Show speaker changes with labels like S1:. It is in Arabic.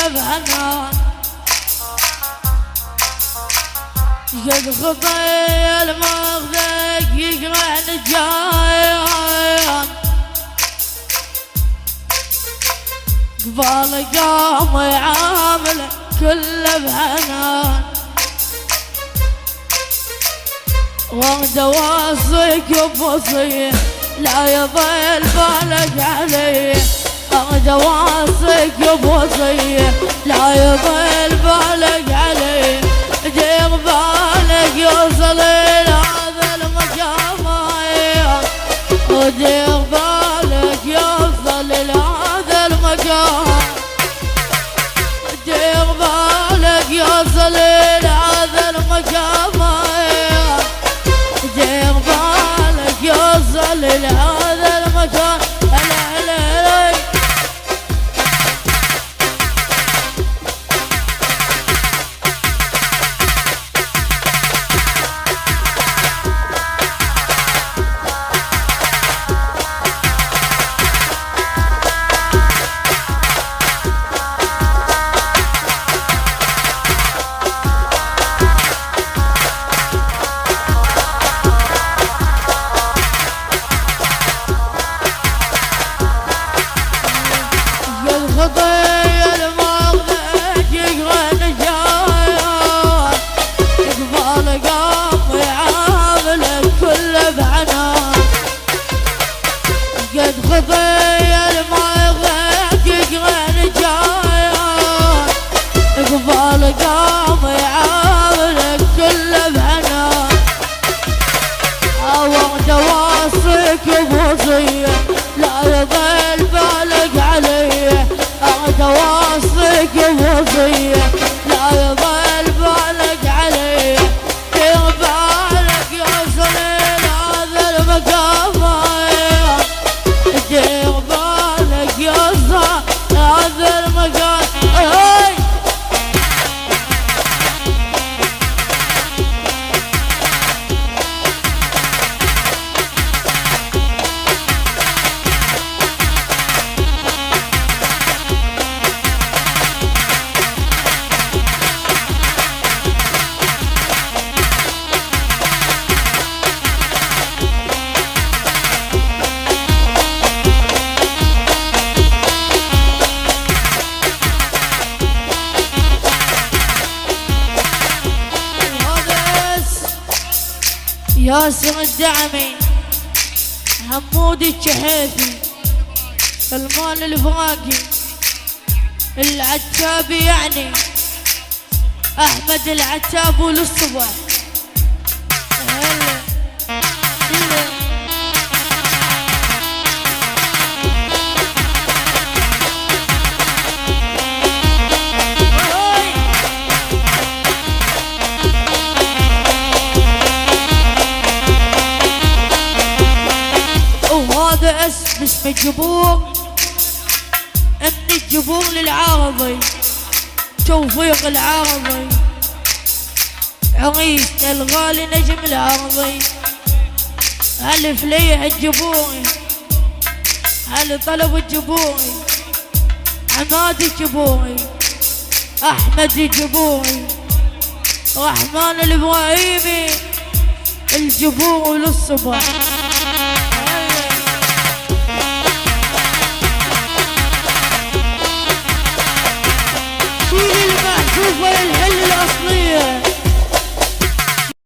S1: بهنان قد خطي المغدق يقرع الجايان قبال قام يعامله كله بهنان وانت واصيك بوصيه لا يضل بالك عليه وانت واصيك بوصيه لا يضل بالك عليه دير بالك يوصل الى هذا المكان ودير بالك يوصل الى هذا المكان دير بالك يوصل الى هذا المكان دير بالك يوصل الى هذا المكان لا يضل بالك عليه أعد واصلك بوصية لا يضل بالك عليه دير بالك يوصل إلى هذا المكان دير بالك يوصل لهذا المكان ياسر الدعمي حمود الشحيفي سلمان الفراقي العتابي يعني احمد العتاب وللصبح وهذا اسم الجبور من الجبور للعربي توفيق العربي عريسنا الغالي نجم العربي هل فليح الجبوري هل طلب الجبوري عماد الجبوري احمد الجبوري رحمن الابراهيمي الجبور للصبح